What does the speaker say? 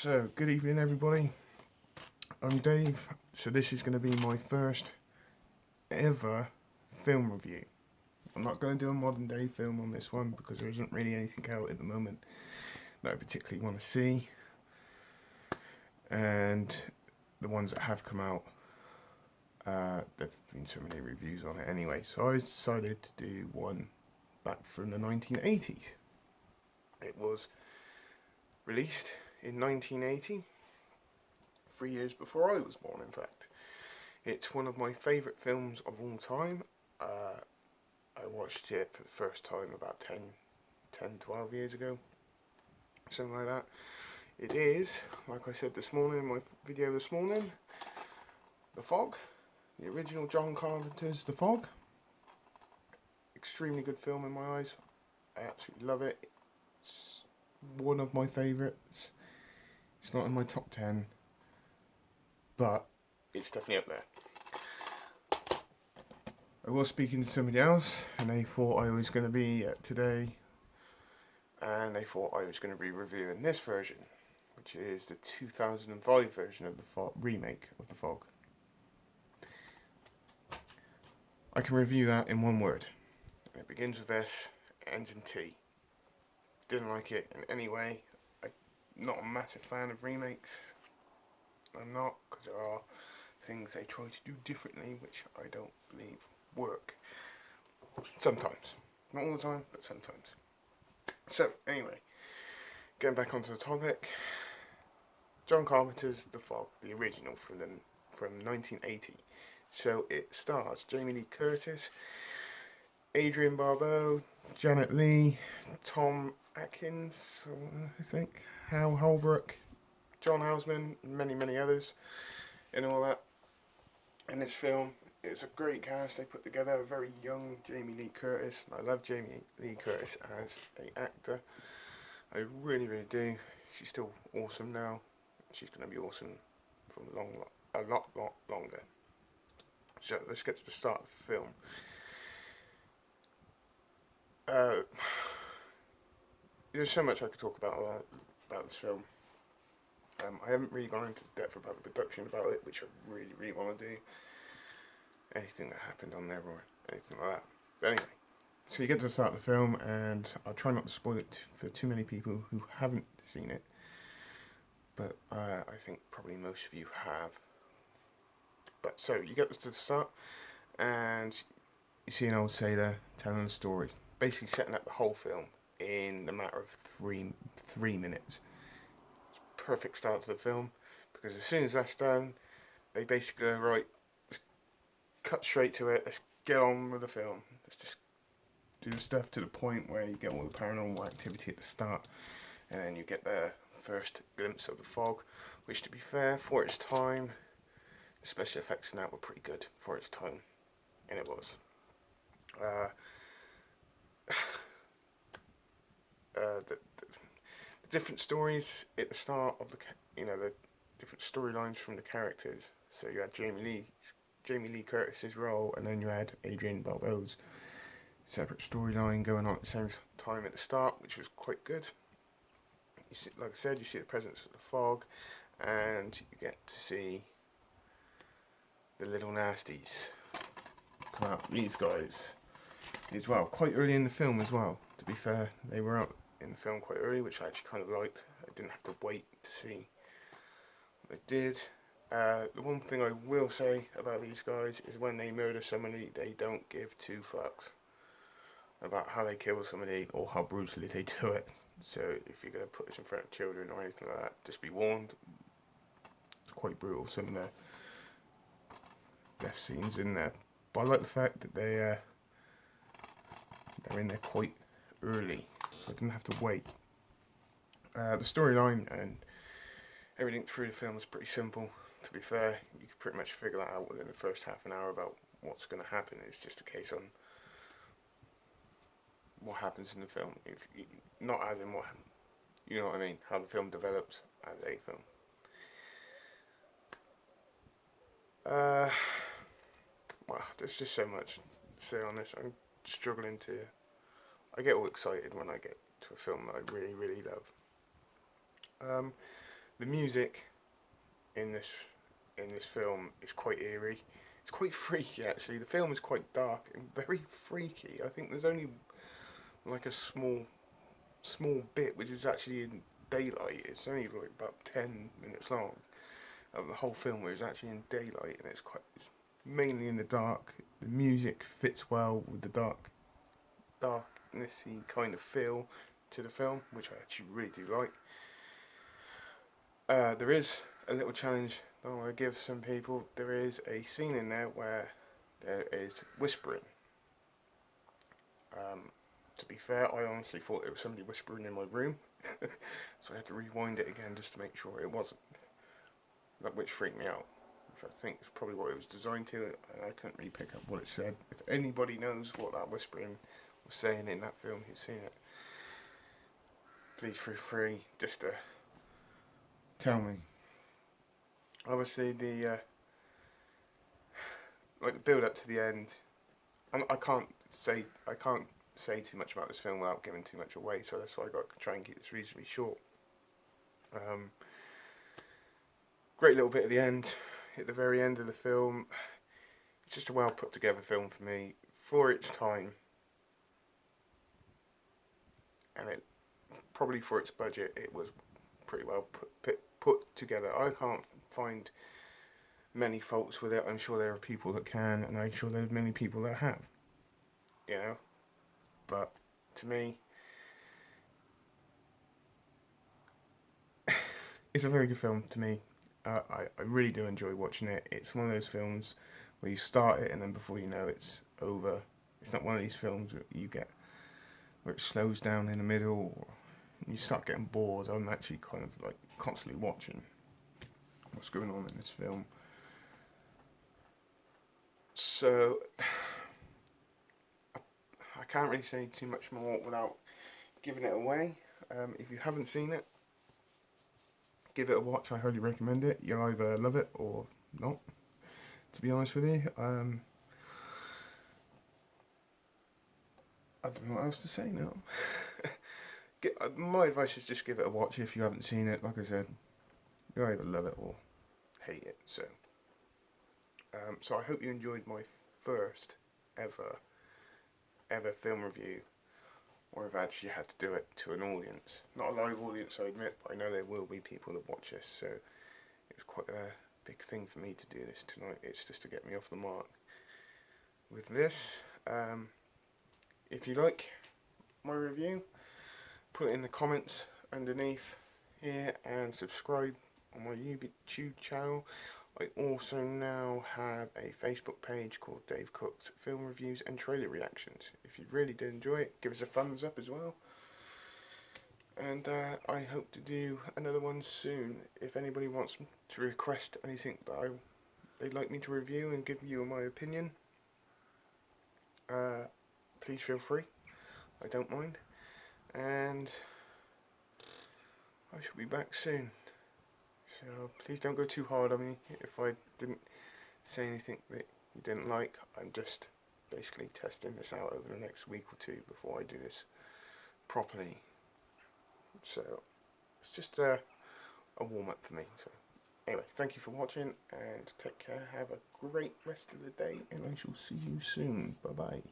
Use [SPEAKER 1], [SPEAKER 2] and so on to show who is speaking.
[SPEAKER 1] So, good evening, everybody. I'm Dave. So, this is going to be my first ever film review. I'm not going to do a modern day film on this one because there isn't really anything out at the moment that I particularly want to see. And the ones that have come out, there've been so many reviews on it anyway. So, I decided to do one back from the 1980s. It was released in 1980. 3 years before I was born, in fact. It's one of my favourite films of all time. I watched it for the first time about 12 years ago, something like that. It is, like I said this morning in my video this morning, The Fog, the original John Carpenter's The Fog. Extremely good film in my eyes. I absolutely love it. It's one of my favourites. It's not in my top 10, but it's definitely up there. I was speaking to somebody else and they thought I was going to be today, and they thought I was going to be reviewing this version, which is the 2005 version of the Fog, remake of The Fog. I can review that in one word. It begins with S, ends in T. Didn't like it in any way. I'm not a massive fan of remakes. I'm not, because there are things they try to do differently which I don't believe work. Sometimes. Not all the time, but sometimes. So, anyway, getting back onto the topic. John Carpenter's The Fog, the original from 1980. So it stars Jamie Lee Curtis, Adrienne Barbeau, Janet Leigh, Tom Atkins, I think, Hal Holbrook, John Houseman, and many others, and all that. In this film, it's a great cast they put together. A very young Jamie Lee Curtis. I love Jamie Lee Curtis as an actor. I really do. She's still awesome now. She's going to be awesome for a lot longer. So let's get to the start of the film. There's so much I could talk about this film. I haven't really gone into depth about the production about it, which I really want to do. Anything that happened on there or anything like that. But anyway, so you get to the start of the film, and I'll try not to spoil it for too many people who haven't seen it. But I think probably most of you have. But so you get to the start, and you see an old sailor telling a story, basically setting up the whole film in a matter of three minutes. It's a perfect start to the film, because as soon as that's done, they basically go, right, let's cut straight to it, let's get on with the film. Let's just do the stuff to the point where you get all the paranormal activity at the start, and then you get the first glimpse of the fog, which, to be fair, for its time, the special effects in that were pretty good for its time, and it was. The different stories at the start of the different storylines from the characters. So you had Jamie Lee Curtis's role, and then you had Adrienne Barbeau's separate storyline going on at the same time at the start, which was quite good. You see, like I said, you see the presence of the fog, and you get to see the little nasties come out. These guys as well, quite early in the film as well. To be fair, they were out in the film quite early, which I actually kind of liked. I didn't have to wait to see what they did. The one thing I will say about these guys is when they murder somebody, they don't give two fucks about how they kill somebody or how brutally they do it. So if you're going to put this in front of children or anything like that, just be warned. It's quite brutal, some of the death scenes in there. But I like the fact that they're in there quite early, so I didn't have to wait. The storyline and everything through the film is pretty simple. To be fair, you can pretty much figure that out within the first half an hour about what's going to happen. It's just a case on what happens in the film. Not as in what, you know what I mean, how the film develops as a film. Well, there's just so much to say on this. I'm struggling to. I get all excited when I get to a film that I really love. The music in this film is quite eerie. It's quite freaky actually. The film is quite dark and very freaky. I think there's only like a small bit which is actually in daylight. It's only like about 10 minutes long. The whole film is actually in daylight, and it's mainly in the dark. The music fits well with the darknessy kind of feel to the film, which I actually really do like. There is a little challenge I want to give some people. There is a scene in there where there is whispering. To be fair, I honestly thought it was somebody whispering in my room, so I had to rewind it again just to make sure it wasn't. Which freaked me out, which I think is probably what it was designed to, and I couldn't really pick up what it said. If anybody knows what that whispering was saying in that film, who's seen it, please feel free just to tell me. Obviously, the build up to the end. I can't say too much about this film without giving too much away, so that's why I got to try and keep this reasonably short. Great little bit at the end, at the very end of the film. It's just a well put together film for me for its time, and it probably for its budget, it was pretty well put together. I can't find many faults with it. I'm sure there are people that can, and I'm sure there's many people that have. You know, but to me, it's a very good film to me. I really do enjoy watching it. It's one of those films where you start it and then before you know it's over. It's not one of these films that you get where it slows down in the middle or you start getting bored. I'm actually kind of like constantly watching what's going on in this film. So I can't really say too much more without giving it away. If you haven't seen it, give it a watch. I highly recommend it. You'll either love it or not, to be honest with you. I don't know what else to say now. My advice is just give it a watch if you haven't seen it. Like I said, you'll either love it or hate it. So I hope you enjoyed my first ever film review, or I've actually had to do it to an audience. Not a live audience, I admit, but I know there will be people that watch this, so it's quite a big thing for me to do this tonight. It's just to get me off the mark with this. If you like my review, put it in the comments underneath here and subscribe on my YouTube channel. I also now have a Facebook page called Dave Cook's Film Reviews and Trailer Reactions. If you really did enjoy it, give us a thumbs up as well. And I hope to do another one soon. If anybody wants to request anything that they'd like me to review and give you my opinion, please feel free. I don't mind. And I shall be back soon. So please don't go too hard on me if I didn't say anything that you didn't like. I'm just basically testing this out over the next week or two before I do this properly. So it's just a warm-up for me. So anyway, thank you for watching and take care. Have a great rest of the day and I shall see you soon. Bye bye.